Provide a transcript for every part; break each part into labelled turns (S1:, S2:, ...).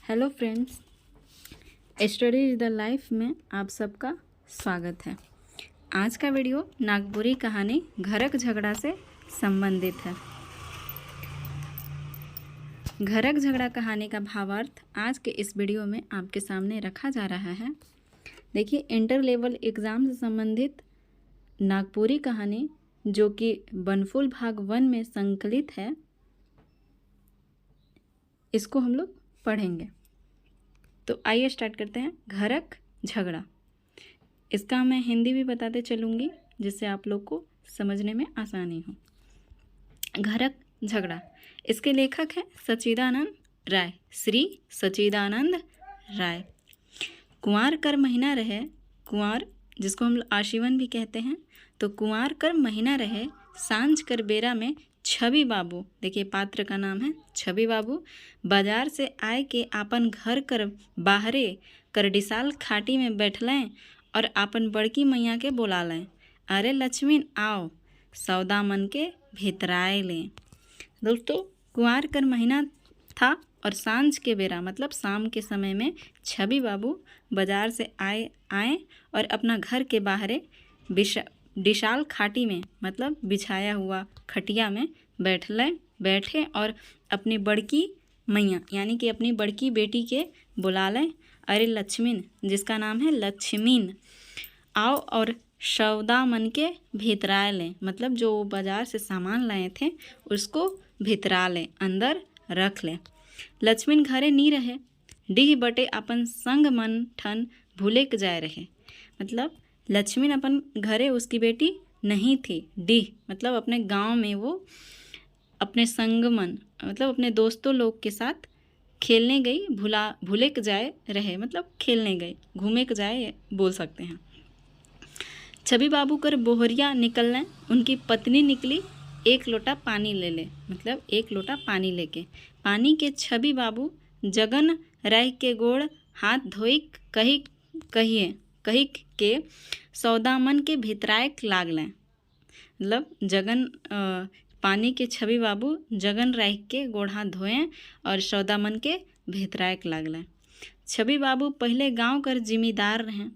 S1: Hello friends, study is the life में आप सबका स्वागत है। आज का वीडियो नागपुरी कहानी घरक झगड़ा से संबंधित है। घरक झगड़ा कहानी का भावार्थ आज के इस वीडियो में आपके सामने रखा जा रहा है। देखिए, इंटर लेवल एग्ज़ाम से संबंधित नागपुरी कहानी जो कि बनफूल भाग 1 में संकलित है, इसको हम लोग पढ़ेंगे। तो आइए स्टार्ट करते हैं। घरक झगड़ा, इसका मैं हिंदी भी बताते चलूँगी जिससे आप लोग को समझने में आसानी हो। घरक झगड़ा, इसके लेखक हैं सच्चिदानंद राय, श्री सच्चिदानंद राय। कुंवार कर महीना रहे, कुंवार जिसको हम आशीवन भी कहते हैं, तो कुंवार कर महीना रहे, सांझ कर बेरा में छवि बाबू, देखिए पात्र का नाम है छवि बाबू, बाजार से आए के आपन घर कर बाहरे कर डिसाल खाटी में बैठलें और आपन बड़की मैया के बोला लें, अरे लक्ष्मी आओ सौदा मन के भितराए लें। दोस्तों, कुंवार कर महीना था और सांझ के बेरा मतलब शाम के समय में छवि बाबू बाजार से आए और अपना घर के बाहरे डिशाल खाटी में मतलब बिछाया हुआ खटिया में बैठे और अपनी बड़की मैया यानी कि अपनी बड़की बेटी के बुला लें, अरे लक्ष्मीन, जिसका नाम है लक्ष्मीन, आओ और सौदा मन के भितरा लें, मतलब जो बाजार से सामान लाए थे उसको भितरा लें, अंदर रख लें। लक्ष्मीन घरे नहीं रहे, डीह बटे अपन संग मन ठन भूले के जाए रहे, मतलब लक्ष्मीन अपन घरे उसकी बेटी नहीं थी। डीह मतलब अपने गांव में वो अपने संगमन मतलब अपने दोस्तों लोग के साथ खेलने गई, भूले के जाए रहे मतलब खेलने गए, घूमे के जाए बोल सकते हैं। छवि बाबू कर बोहरिया निकलने, उनकी पत्नी निकली एक लोटा पानी ले मतलब एक लोटा पानी लेके। पानी के छवि बाबू जगन रह के गोड़ हाथ धोई कही के सौदा मन के भितराए लागलें, मतलब जगन पानी के छवि बाबू जगन रह के गोड़ हाथ धोएं और सौदा मन के भितराए लागलें। छवि बाबू पहले गांव कर जिम्मेदार रहें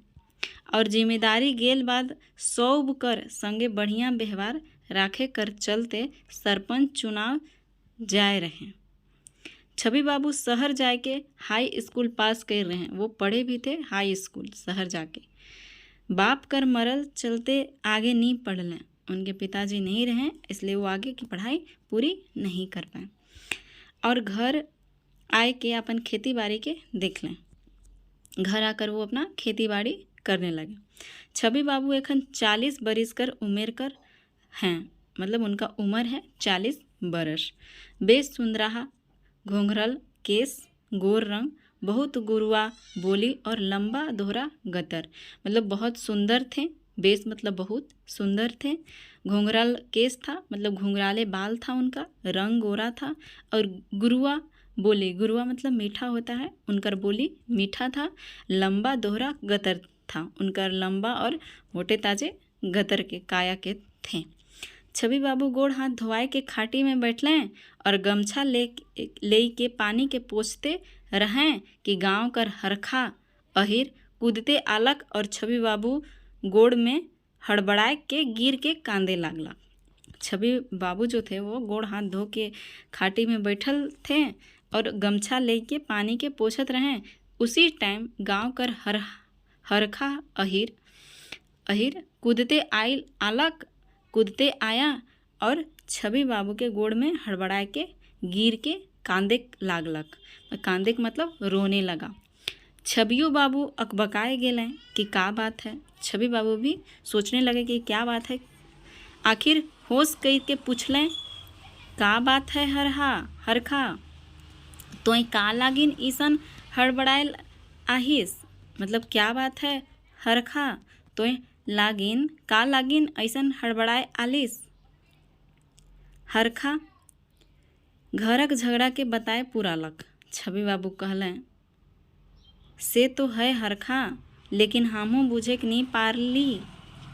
S1: और जिम्मेदारी गेल बाद सौब कर संगे बढ़िया व्यवहार राखे कर चलते सरपंच चुनाव जाए रहे। छवि बाबू शहर जाके हाई स्कूल पास कर रहे हैं, वो पढ़े भी थे हाई स्कूल शहर जाके। बाप कर मरल चलते आगे नहीं पढ़ लें, उनके पिताजी नहीं रहे इसलिए वो आगे की पढ़ाई पूरी नहीं कर पाए और घर आए के अपन खेती बाड़ी के देख लें। घर आकर वो अपना खेती बाड़ी करने लगे। छवि बाबू एखन 40 बरिस कर उम्र कर हैं, मतलब उनका उम्र है 40 बरस। बेस सुंदराहा, घुंघरल केस, गोर रंग, बहुत गुरुआ बोली और लंबा दोहरा गतर, मतलब बहुत सुंदर थे। बेस मतलब बहुत सुंदर थे। घुंघराल केस था मतलब घुंघराले बाल था उनका, रंग गोरा था और गुरुआ बोली, गुरुआ मतलब मीठा होता है, उनकर बोली मीठा था। लंबा दोहरा गतर था, उनका लंबा और मोटे ताजे गतर के काया के थे। छवि बाबू गोड़ हाथ धोवाए के खाटी में बैठलें और गमछा ले के पानी के पोछते रहें कि गांव कर हरखा अहिर कूदते आलक और छवि बाबू गोड़ में हड़बड़ाए के गिर के कांदे लागला। छवि बाबू जो थे वो गोड़ हाथ धो के खाटी में बैठल थे और गमछा ले के पानी के पोछत रहें। उसी टाइम गांव कर हरखा अहिर कूदते आया और छवि बाबू के गोड़ में हड़बड़ाए के गिर के कांदे लागलक, कांदे का मतलब रोने लगा। छवियो बाबू अकबकाए गेलें कि का बात है। छवि बाबू भी सोचने लगे कि क्या बात है। आखिर होश करके पूछलें, का बात है हरखा, तोय का लागिन ईसन हड़बड़ाए आहिस, मतलब क्या बात है हरखा, तोय का लागिन ऐसन हड़बड़ाए आलिस। हरखा घरक झगड़ा के बताए पुरालक। छवि बाबू कहलें, से तो है हरखा, लेकिन हमहू बुझे के नहीं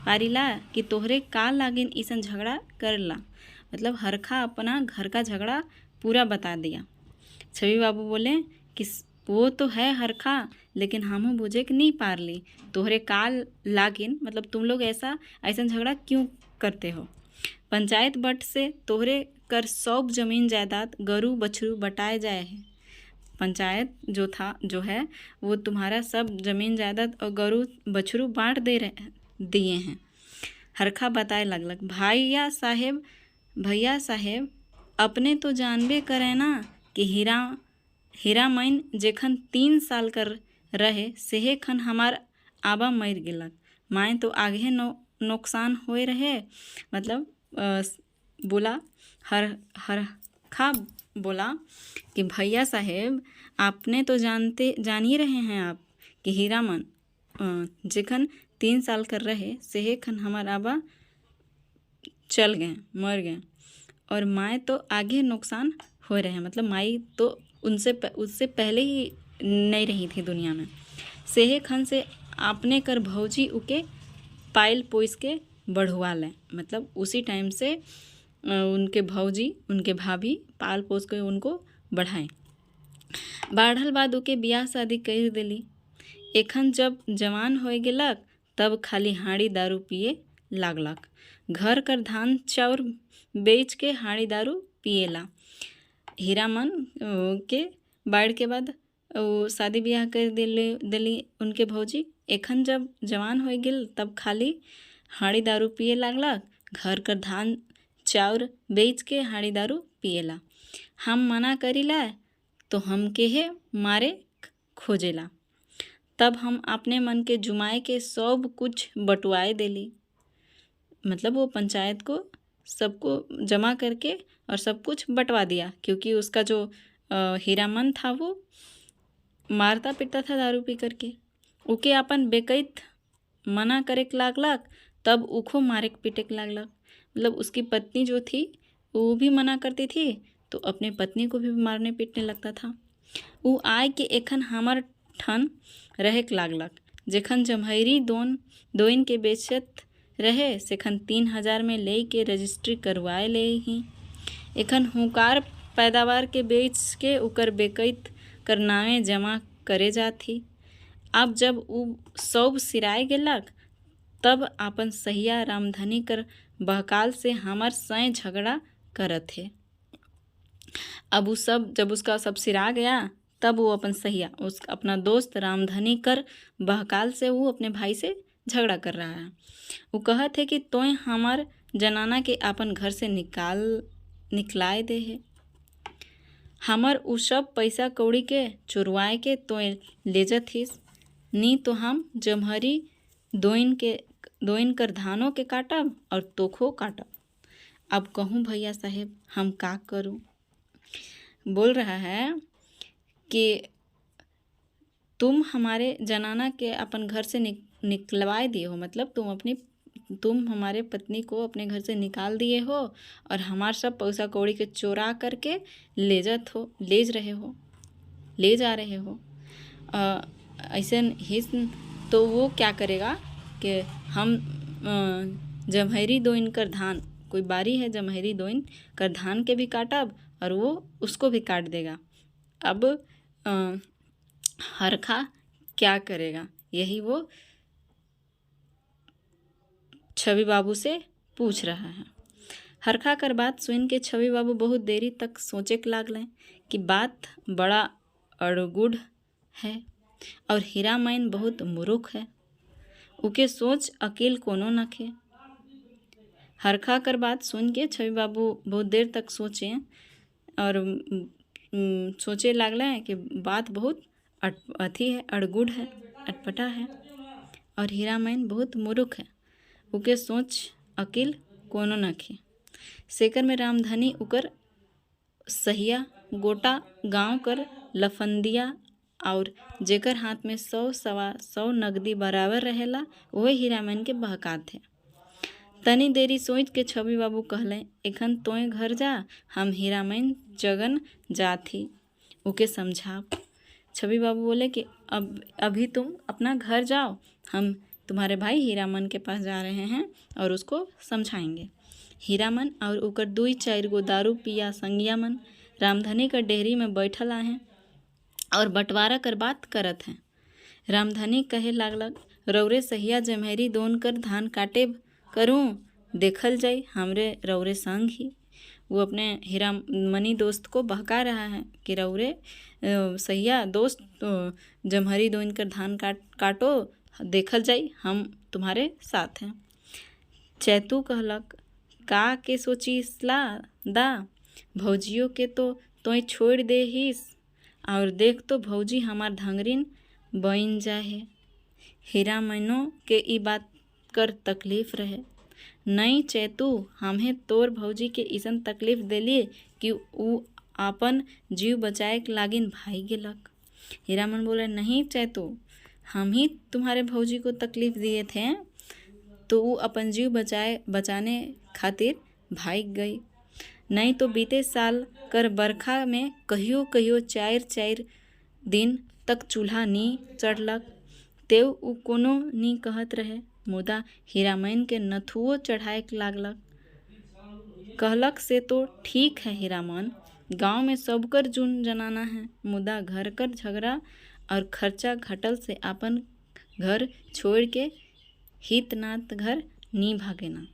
S1: पारिला कि तोहरे का लागिन ईसन झगड़ा करला, मतलब हरखा अपना घर का झगड़ा पूरा बता दिया। छवि बाबू बोले कि वो तो है हरखा, लेकिन हमहू बुझे कि नहीं पारली तोहरे काल लागिन, मतलब तुम लोग ऐसा झगड़ा क्यों करते हो। पंचायत बट से तोहरे कर सब जमीन जायदाद गरू बछरू बटाए जाए हैं। पंचायत जो है वो तुम्हारा सब जमीन जायदाद और गरू बछरू बांट दिए हैं। हरखा बताए लगलक, भैया साहेब अपने तो जानबे करे ना कि हीरा मैन जेखन 3 साल कर रहे सेहे खन हमार आबा मर गेलक। माए तो आगे नुकसान होए रहे। मतलब बोला हरखा बोला कि भैया साहेब आपने तो जान ही रहे हैं आप कि हीरामन जेखन 3 साल कर रहे सेहे खन हमार आबा चल गए, मर गए, और माए तो आगे नुकसान हो रहे हैं। मतलब माई तो उससे पहले ही नहीं रही थी दुनिया में। सेहे खन से आपने कर भौजी उके पाइल पोइस के बढ़वा लें। मतलब उसी टाइम से उनके भौजी उनके भाभी पाल पोस के उनको बढ़ाएं। बाढ़ल बाद उके बियाह शादी कर दिली। एखन जब जवान हो गेलक तब खाली हाड़ी दारू पिए लागलक। घर कर धान चाउर बेच के हाड़ी दारू पिएला। हीरामन के बाढ़ के बाद शादी ब्याह कर दिली उनके भौजी। एखन जब जवान हो गेल तब खाली हाड़ी दारू पिए लागलक। घर कर धान चाउर बेच के हाड़ी दारू पिएला। हम मना करीला तो हमके हे मारे खोजेला। तब हम अपने मन के जुमाए के सब कुछ बटुआए देली। मतलब वो पंचायत को सबको जमा करके और सब कुछ बंटवा दिया, क्योंकि उसका जो हीरामन था वो मारता पीटता था दारू पी करके। उके अपन बेकैत मना करे लागलक तब उखो मारे पीटे लागलक। मतलब उसकी पत्नी जो थी वो भी मना करती थी तो अपने पत्नी को भी मारने पीटने लगता था। वो आय के एखन हमर ठन रहे लागलक। जेखन जमहरी दोइन के बेचत रहे सेखन 3,000 में ले के रजिस्ट्री करवाए ले ही। एखन हुकार पैदावार के बेच के उकर बेकैत कर नामे जमा करे जाती। अब जब उ सब सिराए गेलक तब अपन सहिया रामधनी कर बहकाल से हमार सै झगड़ा करत है। अब जब उसका सब सिरा गया तब वो अपन सहिया अपना दोस्त रामधनी कर बहकाल से वो अपने भाई से झगड़ा कर रहा है। वो कहत है कि तोय हमार जनाना के अपन घर से निकलाए दे है। हमार उ सब पैसा कौड़ी के चुरवाए के तोय ले जथिस, नी तो हम जमहरी दोइन कर धानों के काटब और तोखो काटब। अब कहूँ भैया साहेब हम का करूँ। बोल रहा है कि तुम हमारे जनाना के अपन घर से निकलवाए दिए हो। मतलब तुम हमारे पत्नी को अपने घर से निकाल दिए हो और हमार सब पैसा कौड़ी के चोरा करके ले जा रहे हो। ऐसे ही तो वो क्या करेगा कि हम जमहरी दोइन कर धान, कोई बारी है जमहरी दोइन कर धान के भी काटब और वो उसको भी काट देगा। अब हरखा क्या करेगा, यही वो छवि बाबू से पूछ रहा है। हरखा कर बात सुन के छवि बाबू बहुत देरी तक सोचे लागले कि बात बड़ा अड़गुड़ है और हीरा मैन बहुत मूर्ख है। उके सोच अकेल कोनो नखे। हरखा कर बात सुन के छवि बाबू बहुत देर तक सोचे और सोचे लागले कि बात बहुत अड़गुड़ है, अटपटा है और हीरा मैन बहुत मूर्ख है। उके सोच अकेल कोनो नखे। सेकर में रामधनी उकर सहिया गोटा गांव कर लफंदिया और जेकर हाथ में 100-125 नगदी बराबर रहेला वही हीरामैन के बहकात है। तनी देरी सोच के छवि बाबू कहले, एखन तोय घर जा, हम हीरामैन जगन जाथी, उके समझाओ। छवि बाबू बोले कि अभी तुम अपना घर जाओ, हम तुम्हारे भाई हीरामन के पास जा रहे हैं और उसको समझाएंगे। हीरामन और उकर 2-4 गो दारू पिया संगिया मन रामधनी का डेहरी में बैठल आहे और बंटवारा कर बात करत हैं। रामधनी कहे लागलक, रौरे सहिया जमहरी दोन कर धान काटे करूं, देखल जाई हमरे रौरे संग ही। वो अपने हीरामनी दोस्त को बहका रहा है कि रौरे सहिया दोस्त जमहरी दोन कर धान काटो, देखल जाई हम तुम्हारे साथ हैं। चैतू कहलक, का के सोचीसला दा, भौजियों के तो तोय छोड़ दे हिस, और देख तो भौजी हमार धंगरीन बन जाए। हीरामनो के ई बात कर तकलीफ रहे। नहीं चैतू, हमें तोर भौजी के इसन तकलीफ देली कि ऊ अपन जीव बचाए के लागिन भाई गेलक। हीरामन बोले, नहीं चैतू, हम ही तुम्हारे भौजी को तकलीफ दिए थे, तो वो अपन जीव बचाने खातिर भाग गई। नहीं तो बीते साल कर बरखा में कहियो कहियो 4 दिन तक चूल्हा नी चढ़लक, तेव उ कोनो नी कहत रहे। मुदा हीरामन के नथुओ चढ़ाए लागलक। कहलक, से तो ठीक है हीरामन, गांव में सबकर जून जनाना है, मुदा घर कर झगड़ा और खर्चा घटल से अपन घर छोड़ के हित नात घर नी भागेना।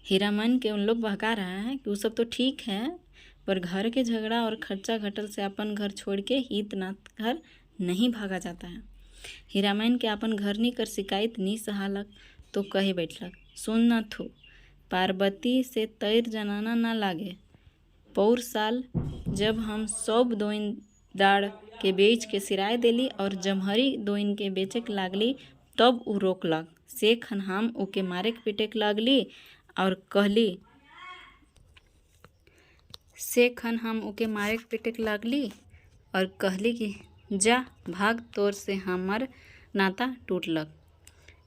S1: हीरामन के उन लोग बहका रहा है कि वो सब तो ठीक है, पर घर के झगड़ा और खर्चा घटल से अपन घर छोड़ के हित नात घर नहीं भागा जाता है। हीरामन के अपन घर नी कर शिकायत नी सहालक, तो कहे बैठलक, सुन न थू, पार्वती से तैर जनाना ना लागे। पौर साल जब हम सब दोइन दाड़ के बेच के सिराय देली और जमहरी दोइन के बेचे के लागली, तब उ रोकलक। से खन हम उके मारे के पीटे के लागली और कहली कि जा भाग, तोर से हमर नाता टूटलक।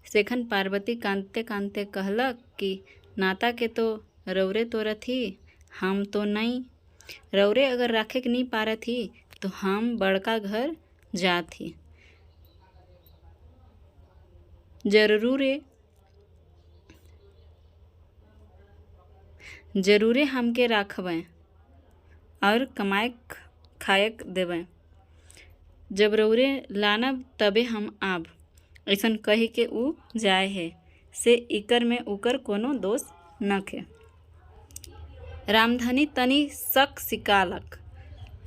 S1: सेखन पार्वती कांदते कांदते कहलक कि नाता के तो रौरे तोरत ही, हम तो नहीं। रौरे अगर राखे के नहीं पारत ही तो हम बड़का घर जात ही। जरूरे हमके राखबें और कमाए खायक देवें। जब रौरे लानब तबे हम आब, ऐसन कही के ऊ जाए है। से इकर में उकर कोनो दोष न खे। रामधनी तनी शक सिकालक,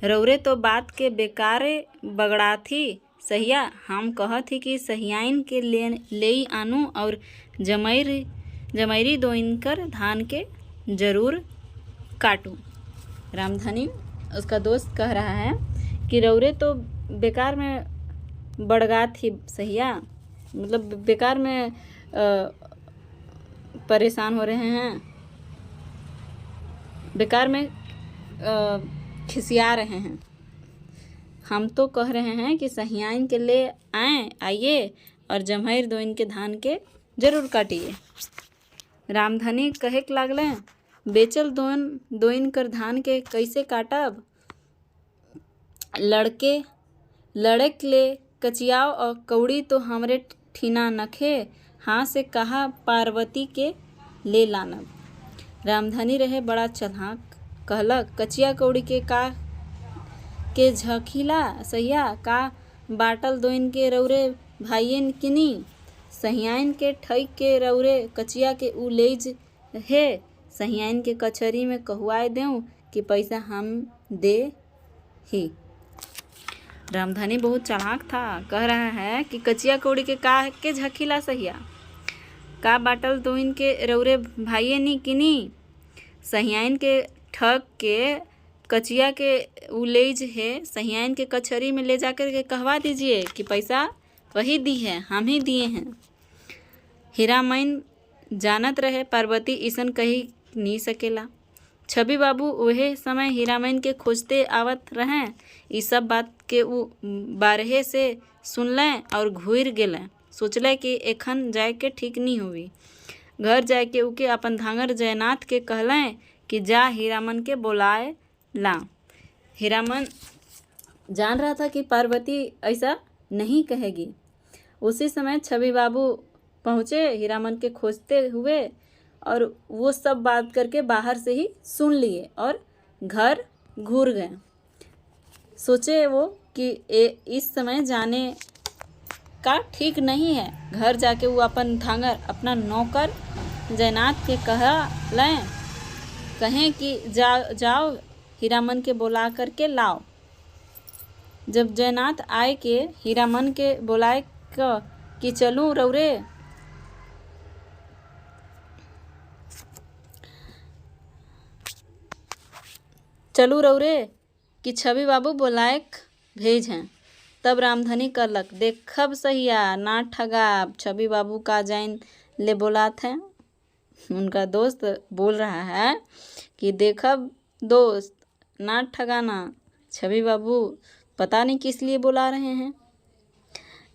S1: रौरे तो बात के बेकारे बगड़ाथी। सहिया हम कहत ही कि सहियाइन के ले आनू और जमैरी दोइन कर धान के जरूर काटूं। रामधनी उसका दोस्त कह रहा है कि रौरे तो बेकार में बड़गा थी सहिया, मतलब बेकार में परेशान हो रहे हैं, बेकार में खिसिया रहे हैं। हम तो कह रहे हैं कि सहियाइन के ले आइए और जमहर दोइन के धान के जरूर काटिए। रामधनी कहे के लागले, बेचल दोइन कर धान के कैसे काटब? लड़क ले कचियाव और कौड़ी तो हमरे ठीना नखे, हाँ से कहा पार्वती के ले लानब। रामधनी रहे बड़ा चलाक, कहलक, कचिया कौड़ी के झखिला सहिया, का बाटल दोइन के रौरे भाईयन किनी, सहियाइन के ठैक के रौरे कचिया के उ लेज है, सहियाइन के कचहरी में कहुआए देऊं कि पैसा हम दे ही। रामधनी बहुत चालाक था, कह रहा है कि कचिया कौड़ी के झखिला सहिया, का बाटल दोइन के रौरे भाइये नी किनी, सहियाइन के ठग के कचिया के उलेज है, सहियाइन के कचहरी में ले जाकर के कहवा दीजिए कि पैसा वही दी है, हम ही दिए हैं। हीरामन जानत रहे पार्वती ईसन कही नहीं सकेला। छवि बाबू वहे समय हीरामन के खोजते आवत रहें। इस सब बात के उ बारहे से सुनलें और घूर गेलें। सोचले कि एखन जाए के ठीक नहीं हुई। घर जाए के उके अपन धांगर जयनाथ के कहलें कि जा हीरामन के बुलाए ला। हीरामन जान रहा था कि पार्वती ऐसा नहीं कहेगी। उसी समय छवि बाबू पहुँचे हीरामन के खोजते हुए और वो सब बात करके बाहर से ही सुन लिए और घर घूर गए। सोचे वो कि इस समय जाने का ठीक नहीं है। घर जाके वो अपन धांगर अपना नौकर जयनाथ के कहें कि जाओ हीरामन के बुला करके लाओ। जब जयनाथ आए के हीरामन के बुलाए कि चलूं रौरे, कि छवि बाबू बुलाएक भेज हैं। तब रामधनी करलक, देखब सहिया ना ठगाब, छवि बाबू का जैन ले बोलात हैं। उनका दोस्त बोल रहा है कि देखब दोस्त ना ठगाना, छवि बाबू पता नहीं किस लिए बुला रहे हैं।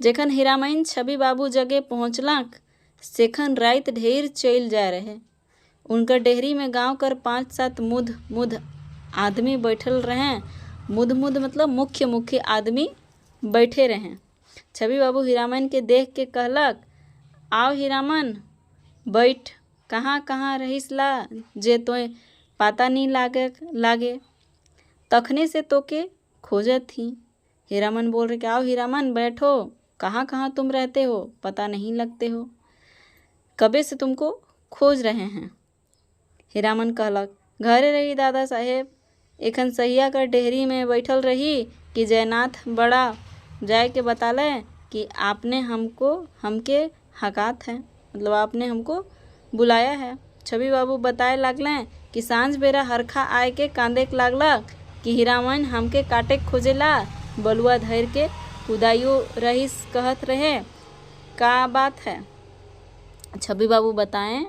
S1: जेखन हीरामन छवि बाबू जगह पहुँचलक सेखन रात ढेर चल जा रहे। उनकर डेहरी में गांव कर 5-7 मुद आदमी बैठल रहें। मुद मतलब मुख्य आदमी बैठे रहें। छवि बाबू हीरामन के देख के कहलक, आओ हीरामन बैठ, कहाँ रहीस ला जे तोय पता नहीं लागे, तखने से तोके खोजत थी। हीरामन बोल रहे कि आओ हीरामन बैठो, कहाँ तुम रहते हो, पता नहीं लगते हो, कबे से तुमको खोज रहे हैं। हीरामन कहलक, घरे रही दादा साहेब, एखन सहिया कर डेहरी में बैठल रही कि जयनाथ बड़ा जाए के बताले कि आपने हमके हकात है, मतलब आपने हमको बुलाया है। छवि बाबू बताए लागलें कि सांझ बेरा हरखा आए के कांदे लागला कि हीरामन हमके काटे खोजेला, बलुआ धैर के कुदाइयो रहीस कहत रहे, का बात है। छवि बाबू बताएं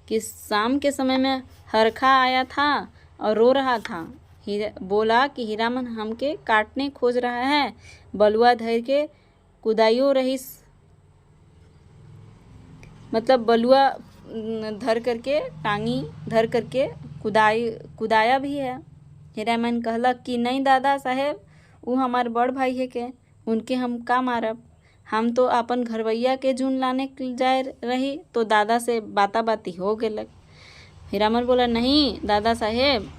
S1: कि शाम के समय में हरखा आया था और रो रहा था। बोला कि हीरामन हमके काटने खोज रहा है, बलुआ धैर के कुदाइयो रहीस, मतलब बलुआ धर करके टांगी धर करके कुदाया भी है। हीरामन कहलक कि नहीं दादा साहेब, वो हमार बड़ भाई है के, उनके हम का मारब, हम तो अपन घरवैया के जून लाने जाए रही तो दादा से बाती हो गेलक। हीरामन बोला, नहीं दादा साहेब,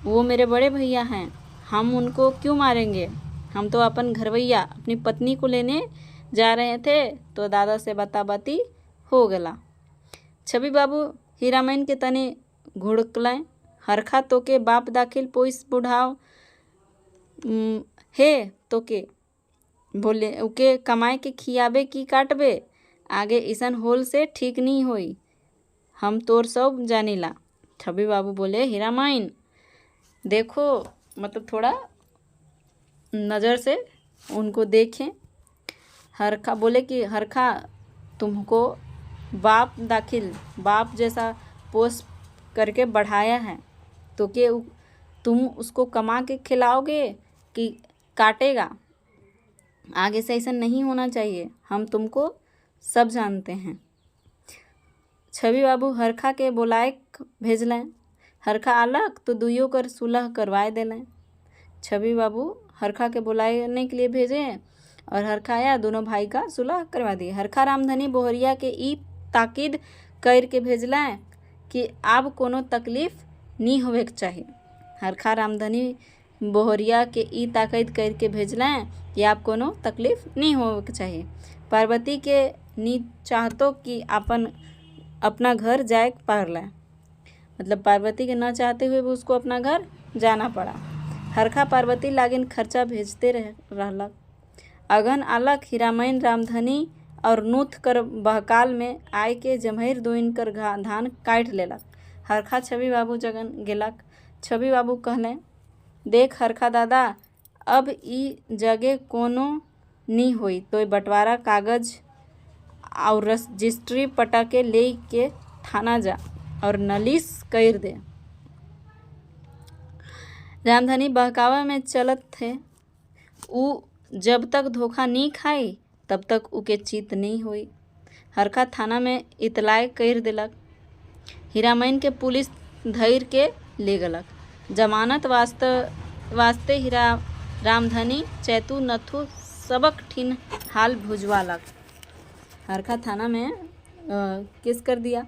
S1: वो मेरे बड़े भैया हैं, हम उनको क्यों मारेंगे, हम तो अपन घरवैया अपनी पत्नी को लेने जा रहे थे तो दादा से बाती हो गला। छवि बाबू हीरामन के तने घुड़कलें, हरखा तो के बाप दाखिल पोइस बुढ़ाव हे तो के बोले, उके कमाए के खियाबे की काटबे, आगे इसन होल से ठीक नहीं होई, हम तोर सब जानीला। छवि बाबू बोले, हीरामन देखो, मतलब थोड़ा नज़र से उनको देखें। हरखा बोले कि हरखा तुमको बाप जैसा पोस करके बढ़ाया है, तो कि तुम उसको कमा के खिलाओगे कि काटेगा, आगे से ऐसा नहीं होना चाहिए, हम तुमको सब जानते हैं। छवि बाबू हरखा के बुलाए भेजलें। हरखा आलक तो दुइयों कर सुलह करवाए देलें। छवि बाबू हरखा के बुलाने के लिए भेजे और हरखा आया, दोनों भाई का सुलह करवा दिए। हरखा रामधनी बोहरिया के ई ताकीद कर के भेजलें कि अब कोनो तकलीफ नहीं होवे के चाहिए। हरखा रामधनी बोहरिया के ई ताकीद कर के भेजलें कि आप कोनो तकलीफ नहीं होवे के चाहिए। पार्वती के नी चाहतो कि अपना घर जाए पारला, मतलब पार्वती के न चाहते हुए भी उसको अपना घर जाना पड़ा। हरखा पार्वती लागिन खर्चा भेजते रहलक। अगन आलक हीरामन रामधनी और नूथ कर बहकाल में आए के जमहर दोइन कर धान काट लेलक। हरखा छवि बाबू जगन गेलक। छवि बाबू कहले, देख हरखा दादा, अब ई जगह कोनो नहीं होई तो बंटवारा कागज और रजिस्ट्री पटा के ले के थाना जा और नालिश कर दे। रामधनी बहकावा में चलत थे, ऊ जब तक धोखा नहीं खाई तब तक उके चित नहीं हुई। हरखा थाना में इतलाय कर दिलक। हीरामन के पुलिस धैर के ले गलक। जमानत वास्ते रामधनी चैतू नथु सबक ठिन हाल भुजवालक। हरखा थाना में केस कर दिया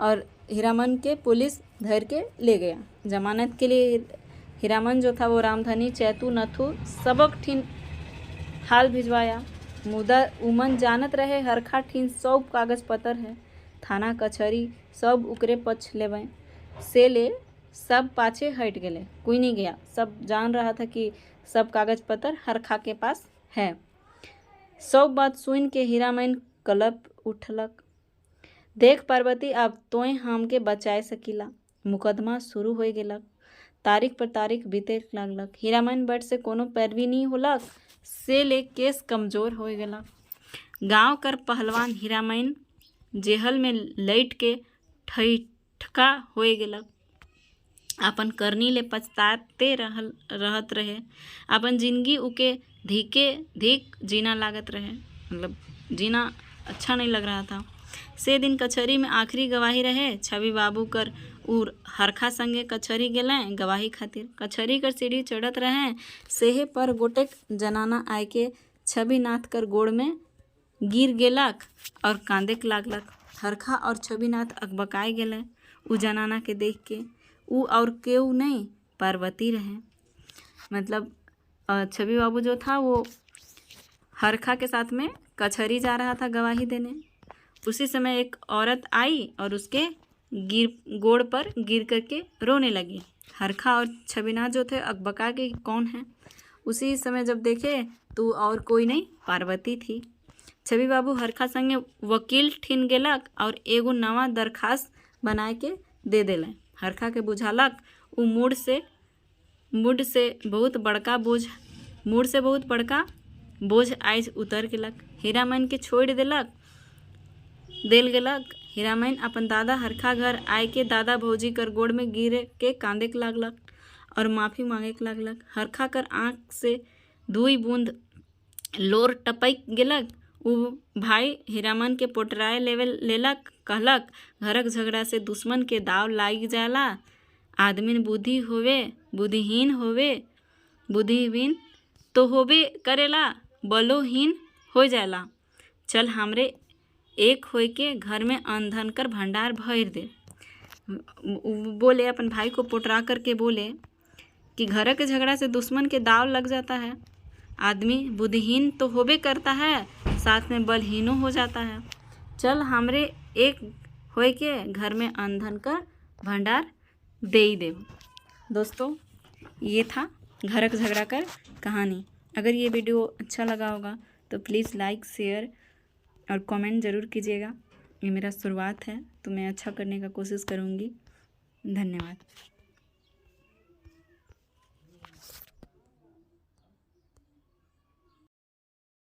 S1: और हीरामन के पुलिस धर के ले गया। जमानत के लिए हीरामन जो था वो रामधनी चैतु नथु सबक ठीन हाल भिजवाया। मुदा उमन जानत रहे हरखा ठीन सब कागज पत्र है। थाना कचहरी सब उकरे पक्ष लेवें से ले सब पाछे हट गए, कोई नहीं गया। सब जान रहा था कि सब कागज पत्र हरखा के पास है। सब बात सुन के हीरामन कलप उठलक, देख पार्वती अब तोय हमके बचाए सकीला। मुकदमा शुरू हो गेलक, तारीख पर तारीख बीते लागलक। हीरामन बट से कोनो पैरवी नहीं होलक, से ले केस कमजोर हो गेलक। गांव कर पहलवान हीरामन जेहल में लैट के ठका हो गेलक। अपन करनी ले पछताते रहत रहे। अपन जिंदगी उके धीक जीना लागत रहे, मतलब जीना अच्छा नहीं लग रहा था। से दिन कचहरी में आखिरी गवाही रहे। छवि बाबू कर उर हरखा संगे कचहरी गेलें गवाही खातिर। कचहरी कर सीढ़ी चढ़त रहे, सेहे पर गोटेक जनाना आय के छवि नाथ कर गोड़ में गिर गेलक और कांदेक लागलक। हरखा और छविनाथ अकबकाए गेले उ जनाना के देख के। उ और केहू नहीं, पार्वती रहे। मतलब छवि बाबू जो था वो हरखा के साथ में कचहरी जा रहा था गवाही देने। उसी समय एक औरत आई और उसके गोड़ पर गिर करके रोने लगी। हरखा और छविनाथ जो थे अकबका के कौन है। उसी समय जब देखे तो और कोई नहीं, पार्वती थी। छवि बाबू हरखा संगे वकील ठीन गेलक और एगो नवा दरखास्त बनाए के दे देलें। हरखा के बुझालक उ मूड से बहुत बड़का बोझ आइज उतर गेलक। हीरामन के छोड़ देल गेलक। हीरामन अपन दादा हरखा घर आए के दादा भौजी कर गोड़ में गिर के कांदेक लागलक और माफ़ी मांगे लागलक। हरखा कर आँख से दुई बूंद लोर टपक गेलक। उ भाई हीरामन के पोटराए लेलक, कहलक घरक झगड़ा से दुश्मन के दाव लाग जाला। आदमी बुद्धिहीन तो होबे करेला, बलोहीन हो जाला। चल हमरे एक होय के घर में अन्न धन कर भंडार भर दे। बोले अपन भाई को पोटरा करके बोले कि घर के झगड़ा से दुश्मन के दाव लग जाता है। आदमी बुद्धिहीन तो होबे करता है, साथ में बलहीनो हो जाता है। चल हमरे एक होय के घर में अन्न धन का भंडार दे ही दे। दोस्तों, ये था घरक झगड़ा कर कहानी। अगर ये वीडियो अच्छा लगा होगा तो प्लीज़ लाइक, शेयर और कमेंट ज़रूर कीजिएगा। ये मेरा शुरुआत है तो मैं अच्छा करने का कोशिश करूँगी। धन्यवाद।